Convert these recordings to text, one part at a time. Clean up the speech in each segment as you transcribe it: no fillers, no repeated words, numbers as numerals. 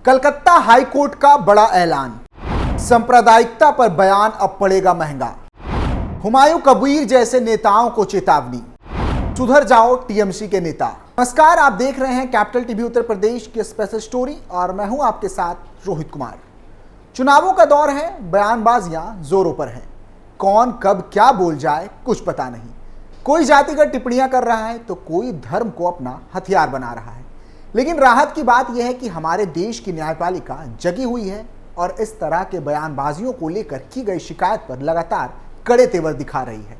Calcutta high court का बड़ा ऐलान, सांप्रदायिकता पर बयान अब पड़ेगा महंगा। हुमायूं कबीर जैसे नेताओं को चेतावनी, सुधर जाओ टीएमसी के नेता। नमस्कार, आप देख रहे हैं कैपिटल टीवी उत्तर प्रदेश की स्पेशल स्टोरी और मैं हूं आपके साथ रोहित कुमार। चुनावों का दौर है, बयानबाजियां जोरों पर हैं। कौन कब क्या बोल जाए कुछ पता नहीं। कोई जातिगत टिप्पणियां कर रहा है तो कोई धर्म को अपना हथियार बना रहा है। लेकिन राहत की बात यह है कि हमारे देश की न्यायपालिका जगी हुई है और इस तरह के बयानबाजियों को लेकर की गई शिकायत पर लगातार कड़े तेवर दिखा रही है।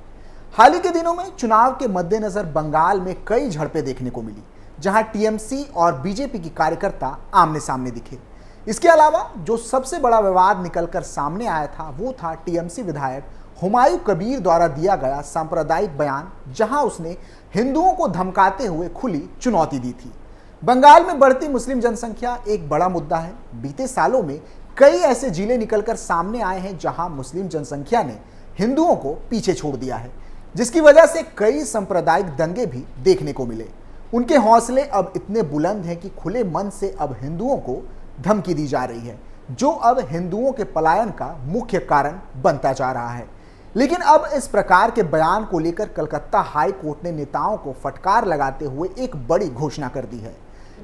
हाल ही के दिनों में चुनाव के मद्देनजर बंगाल में कई झड़पें देखने को मिली, जहां टीएमसी और बीजेपी की कार्यकर्ता आमने सामने दिखे। इसके अलावा जो सबसे बड़ा विवाद निकलकर सामने आया था वो था टीएमसी विधायक हुमायूं कबीर द्वारा दिया गया सांप्रदायिक बयान, जहां उसने हिंदुओं को धमकाते हुए खुली चुनौती दी थी। बंगाल में बढ़ती मुस्लिम जनसंख्या एक बड़ा मुद्दा है। बीते सालों में कई ऐसे जिले निकलकर सामने आए हैं जहां मुस्लिम जनसंख्या ने हिंदुओं को पीछे छोड़ दिया है, जिसकी वजह से कई सांप्रदायिक दंगे भी देखने को मिले। उनके हौसले अब इतने बुलंद हैं कि खुले मन से अब हिंदुओं को धमकी दी जा रही है, जो अब हिंदुओं के पलायन का मुख्य कारण बनता जा रहा है। लेकिन अब इस प्रकार के बयान को लेकर कलकत्ता हाई कोर्ट ने नेताओं को फटकार लगाते हुए एक बड़ी घोषणा कर दी है।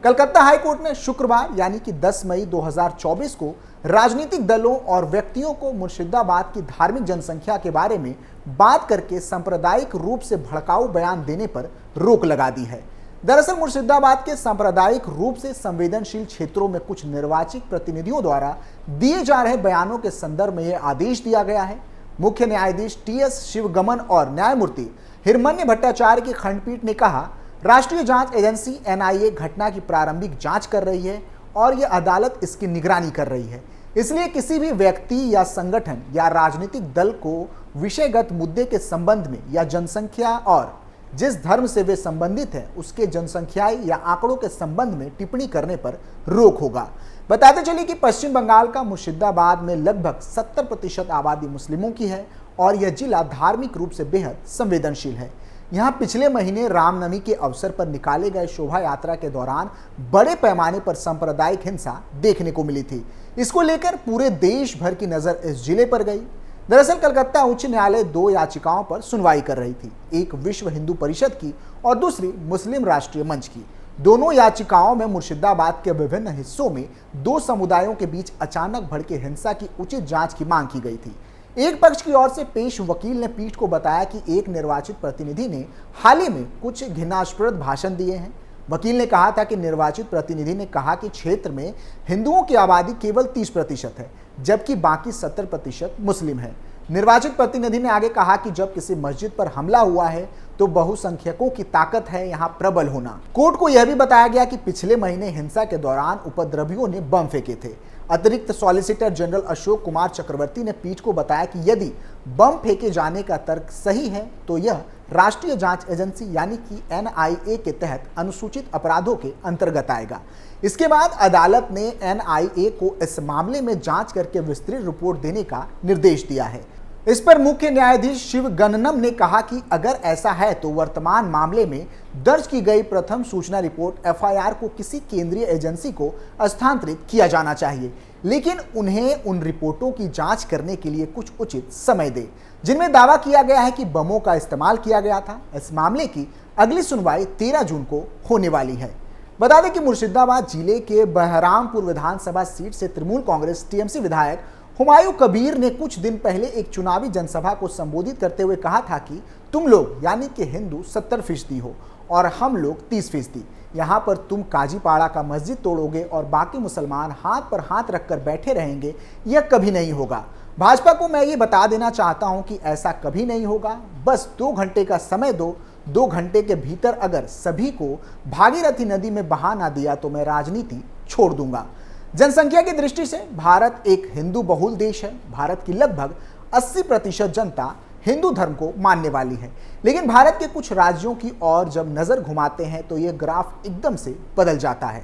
कलकत्ता हाई कोर्ट ने शुक्रवार यानी कि 10 मई 2024 को राजनीतिक दलों और व्यक्तियों को मुर्शिदाबाद की धार्मिक जनसंख्या के बारे में बात करके सांप्रदायिक रूप से भड़काऊ बयान देने पर रोक लगा दी है। दरअसल मुर्शिदाबाद के सांप्रदायिक रूप से संवेदनशील क्षेत्रों में कुछ निर्वाचित प्रतिनिधियों द्वारा दिए जा रहे बयानों के संदर्भ में यह आदेश दिया गया है। मुख्य न्यायाधीश टीएस शिवगमन और न्यायमूर्ति हिरमन्य भट्टाचार्य की खंडपीठ ने कहा, राष्ट्रीय जांच एजेंसी एनआईए घटना की प्रारंभिक जांच कर रही है और यह अदालत इसकी निगरानी कर रही है। इसलिए किसी भी व्यक्ति या संगठन या राजनीतिक दल को विषयगत मुद्दे के संबंध में या जनसंख्या और जिस धर्म से वे संबंधित हैं उसके जनसंख्याई या आंकड़ों के संबंध में टिप्पणी करने पर रोक होगा। बताते चलिए कि पश्चिम बंगाल का मुर्शिदाबाद में लगभग 70% आबादी मुस्लिमों की है और यह जिला धार्मिक रूप से बेहद संवेदनशील है। यहाँ पिछले महीने रामनवमी के अवसर पर निकाले गए शोभा यात्रा के दौरान बड़े पैमाने पर सांप्रदायिक हिंसा देखने को मिली थी। इसको लेकर पूरे देश भर की नजर इस जिले पर गई। दरअसल कलकत्ता उच्च न्यायालय 2 याचिकाओं पर सुनवाई कर रही थी, एक विश्व हिंदू परिषद की और दूसरी मुस्लिम राष्ट्रीय मंच की। दोनों याचिकाओं में मुर्शिदाबाद के विभिन्न हिस्सों में 2 समुदायों के बीच अचानक भड़के हिंसा की उचित जांच की मांग की गई थी। एक पक्ष की ओर से पेश वकील ने पीठ को बताया कि एक निर्वाचित प्रतिनिधि ने हाल ही में कुछ घृणास्पद भाषण दिए हैं। वकील ने कहा था कि निर्वाचित प्रतिनिधि ने कहा कि क्षेत्र में हिंदुओं की आबादी केवल 30% है, जबकि बाकी 70% मुस्लिम है। निर्वाचित प्रतिनिधि ने आगे कहा कि जब किसी मस्जिद पर हमला हुआ है तो बहुसंख्यकों की ताकत है यहाँ प्रबल होना। कोर्ट को यह भी बताया गया कि पिछले महीने हिंसा के दौरान उपद्रवियों ने बम फेंके थे। अतिरिक्त सॉलिसिटर जनरल अशोक कुमार चक्रवर्ती ने पीठ को बताया कि यदि बम फेंके जाने का तर्क सही है तो यह राष्ट्रीय जांच एजेंसी यानी कि एनआईए के तहत अनुसूचित अपराधों के अंतर्गत आएगा। इसके बाद अदालत ने एनआईए को इस मामले में जांच करके विस्तृत रिपोर्ट देने का निर्देश दिया है। इस पर मुख्य न्यायाधीश शिवगन्नम ने कहा कि अगर ऐसा है तो वर्तमान मामले में दर्ज की गई प्रथम सूचना रिपोर्ट एफआईआर को किसी केंद्रीय एजेंसी को स्थानांतरित किया जाना चाहिए, लेकिन उन्हें उन रिपोर्टों की जांच करने के लिए कुछ उचित समय दे जिनमें दावा किया गया है कि बमों का इस्तेमाल किया गया था। इस मामले की अगली सुनवाई 13 जून को होने वाली है। बता दें कि मुर्शिदाबाद जिले के बहरामपुर विधानसभा सीट से तृणमूल कांग्रेस टीएमसी विधायक हुमायूं कबीर ने कुछ दिन पहले एक चुनावी जनसभा को संबोधित करते हुए कहा था कि तुम लोग यानी कि हिंदू 70% हो और हम लोग 30%। यहाँ पर तुम काजीपाड़ा का मस्जिद तोड़ोगे और बाकी मुसलमान हाथ पर हाथ रखकर बैठे रहेंगे, यह कभी नहीं होगा। भाजपा को मैं ये बता देना चाहता हूँ कि ऐसा कभी नहीं होगा। बस 2 घंटे का समय दो। 2 घंटे के भीतर अगर सभी को भागीरथी नदी में बहा ना दिया तो मैं राजनीति छोड़ दूंगा। जनसंख्या की दृष्टि से भारत एक हिंदू बहुल देश है। भारत की लगभग 80% जनता हिंदू धर्म को मानने वाली है। लेकिन भारत के कुछ राज्यों की ओर जब नजर घुमाते हैं तो यह ग्राफ एकदम से बदल जाता है।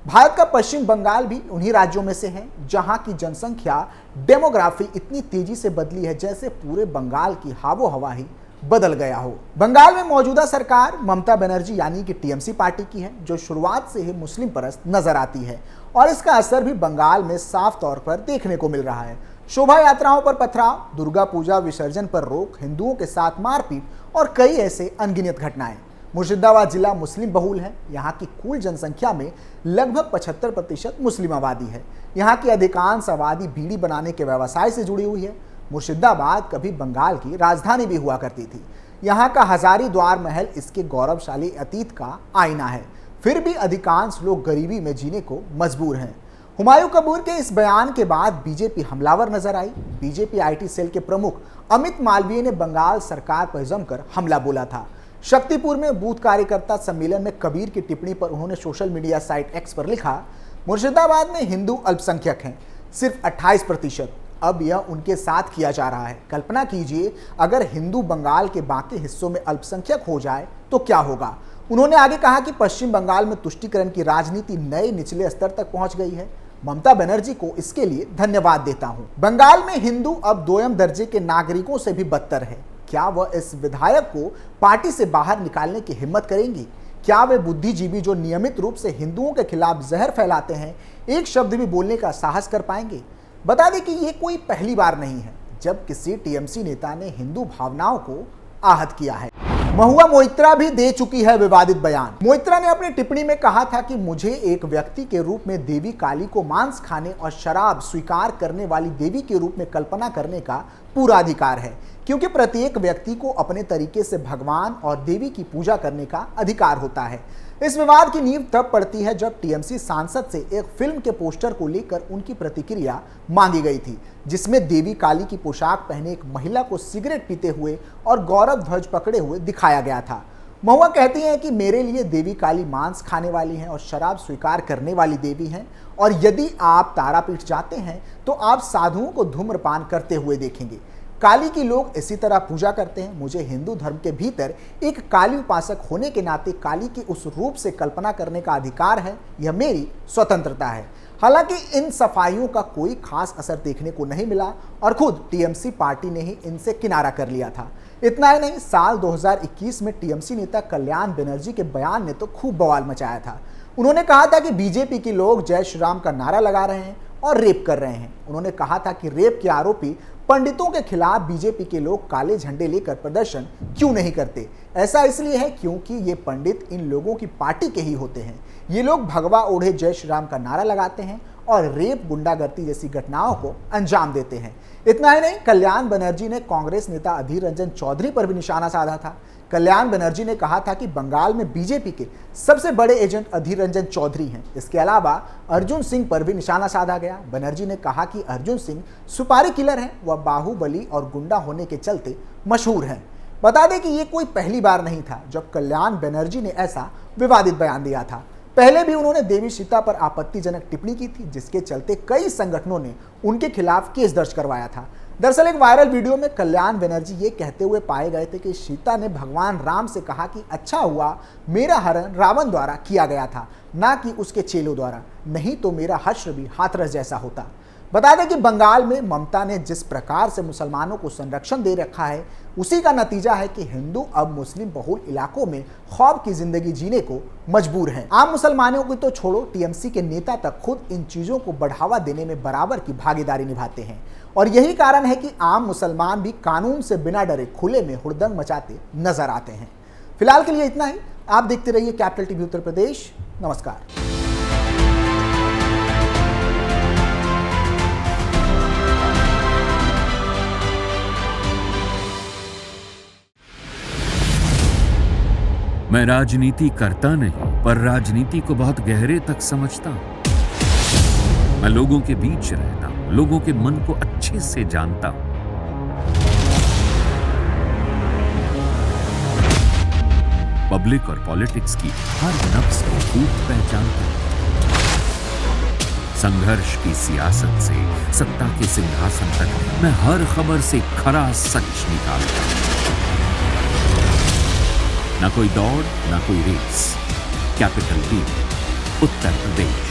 भारत का पश्चिम बंगाल भी उन्हीं राज्यों में से है जहां की जनसंख्या डेमोग्राफी इतनी तेजी से बदली है जैसे पूरे बंगाल की हावो हवा ही बदल गया हो। बंगाल में मौजूदा सरकार ममता बनर्जी यानी कि टीएमसी पार्टी की है, जो शुरुआत से ही मुस्लिम परस्त नजर आती है और इसका असर भी बंगाल में साफ तौर पर देखने को मिल रहा है। शोभा यात्राओं पर पथराव, दुर्गा पूजा विसर्जन पर रोक, हिंदुओं के साथ मारपीट और कई ऐसे अनगिनत घटनाएं। मुर्शिदाबाद जिला मुस्लिम बहुल है। यहाँ की कुल जनसंख्या में लगभग 75% मुस्लिम आबादी है। यहाँ की अधिकांश आबादी बीड़ी बनाने के व्यवसाय से जुड़ी हुई है। मुर्शिदाबाद कभी बंगाल की राजधानी भी हुआ करती थी। यहाँ का हजारी द्वार महल इसके गौरवशाली अतीत का आईना है। फिर भी अधिकांश लोग गरीबी में जीने को मजबूर हैं। हुमायूं कबीर के इस बयान के बाद बीजेपी हमलावर नजर आई। बीजेपी आईटी सेल के प्रमुख अमित मालवीय ने बंगाल सरकार पर जमकर हमला बोला था। शक्तिपुर में बूथ कार्यकर्ता सम्मेलन में कबीर की टिप्पणी पर उन्होंने सोशल मीडिया साइट एक्स पर लिखा, मुर्शिदाबाद में हिंदू अल्पसंख्यक हैं, सिर्फ 28%। अब यह उनके साथ किया जा रहा है। कल्पना कीजिए अगर हिंदू बंगाल के बाकी हिस्सों में अल्पसंख्यक हो जाए तो क्या होगा। उन्होंने आगे कहा कि पश्चिम बंगाल में तुष्टीकरण की राजनीति नए निचले स्तर तक पहुंच गई है। ममता बनर्जी को इसके लिए धन्यवाद देता हूं। बंगाल में हिंदू अब दोयम दर्जे के नागरिकों से भी बदतर है। क्या वह इस विधायक को पार्टी से बाहर निकालने की हिम्मत करेंगी? क्या वे बुद्धिजीवी जो नियमित रूप से हिंदुओं के खिलाफ जहर फैलाते हैं एक शब्द भी बोलने का साहस कर पाएंगे? बता दें कि ये कोई पहली बार नहीं है जब किसी टीएमसी नेता ने हिंदू भावनाओं को आहत किया है। महुआ मोइत्रा भी दे चुकी है विवादित बयान। मोइत्रा ने अपनी टिप्पणी में कहा था कि मुझे एक व्यक्ति के रूप में देवी काली को मांस खाने और शराब स्वीकार करने वाली देवी के रूप में कल्पना करने का पूरा अधिकार है, क्योंकि प्रत्येक व्यक्ति को अपने तरीके से भगवान और देवी की पूजा करने का अधिकार होता है। इस विवाद की नींव तब पड़ती है जब टीएमसी सांसद से एक फिल्म के पोस्टर को लेकर उनकी प्रतिक्रिया मांगी गई थी, जिसमें देवी काली की पोशाक पहने एक महिला को सिगरेट पीते हुए और गौरव ध्वज पकड़े हुए दिखाया गया था। महुआ कहती हैं कि मेरे लिए देवी काली मांस खाने वाली हैं और शराब स्वीकार करने वाली देवी हैं, और यदि आप तारापीठ जाते हैं तो आप साधुओं को धूम्रपान करते हुए देखेंगे। काली की लोग इसी तरह पूजा करते हैं। मुझे हिंदू धर्म के भीतर एक काली उपासक होने के नाते काली की उस रूप से कल्पना करने का अधिकार है। यह मेरी स्वतंत्रता है। हालांकि इन सफाइयों का कोई खास असर देखने को नहीं मिला और खुद टीएमसी पार्टी ने ही इनसे किनारा कर लिया था। इतना ही नहीं, साल 2021 में टीएमसी नेता कल्याण बनर्जी के बयान ने तो खूब बवाल मचाया था। उन्होंने कहा था कि बीजेपी के लोग जय श्री राम का नारा लगा रहे हैं और रेप कर रहे हैं। उन्होंने कहा था कि रेप के आरोपी पंडितों के खिलाफ बीजेपी के लोग काले झंडे लेकर प्रदर्शन क्यों नहीं करते। ऐसा इसलिए है क्योंकि ये पंडित इन लोगों की पार्टी के ही होते हैं। ये लोग भगवा ओढ़े जय श्री राम का नारा लगाते हैं और रेप, गुंडागर्दी जैसी घटनाओं को अंजाम देते हैं। इतना ही नहीं, कल्याण बनर्जी ने कांग्रेस नेता अधीर रंजन चौधरी पर भी निशाना साधा था। कल्याण बनर्जी ने कहा था कि बंगाल में बीजेपी के सबसे बड़े एजेंट अधीर रंजन चौधरी हैं। इसके अलावा अर्जुन सिंह पर भी निशाना साधा गया। बनर्जी ने कहा कि अर्जुन सिंह सुपारी किलर हैं, वह बाहुबली और गुंडा होने के चलते मशहूर हैं। बता दें कि ये कोई पहली बार नहीं था जब कल्याण बनर्जी ने ऐसा विवादित बयान दिया था। पहले भी उन्होंने देवी सीता पर आपत्तिजनक टिप्पणी की थी, जिसके चलते कई संगठनों ने उनके खिलाफ केस दर्ज करवाया था। दरअसल एक वायरल वीडियो में कल्याण बनर्जी ये कहते हुए पाए गए थे कि सीता ने भगवान राम से कहा कि अच्छा हुआ मेरा हरण रावण द्वारा किया गया था, ना कि उसके चेलों द्वारा, नहीं तो मेरा हश्र भी हाथरस जैसा होता। बता दें कि बंगाल में ममता ने जिस प्रकार से मुसलमानों को संरक्षण दे रखा है, उसी का नतीजा है कि हिंदू अब मुस्लिम बहुल इलाकों में खौफ की जिंदगी जीने को मजबूर हैं। आम मुसलमानों की तो छोड़ो, टीएमसी के नेता तक खुद इन चीजों को बढ़ावा देने में बराबर की भागीदारी निभाते हैं, और यही कारण है कि आम मुसलमान भी कानून से बिना डरे खुले में हुड़दंग मचाते नजर आते हैं। फिलहाल के लिए इतना ही। आप देखते रहिए कैपिटल टीवी उत्तर प्रदेश। नमस्कार। मैं राजनीति करता नहीं, पर राजनीति को बहुत गहरे तक समझता हूं। मैं लोगों के बीच रहता हूं, लोगों के मन को अच्छे से जानता हूं। पब्लिक और पॉलिटिक्स की हर नब्ज को खूब पहचानता हूं। संघर्ष की सियासत से सत्ता के सिंहासन तक मैं हर खबर से खरा सच निकालता हूं। ना कोई दौड़, ना कोई race. Capital TV, Uttar Pradesh.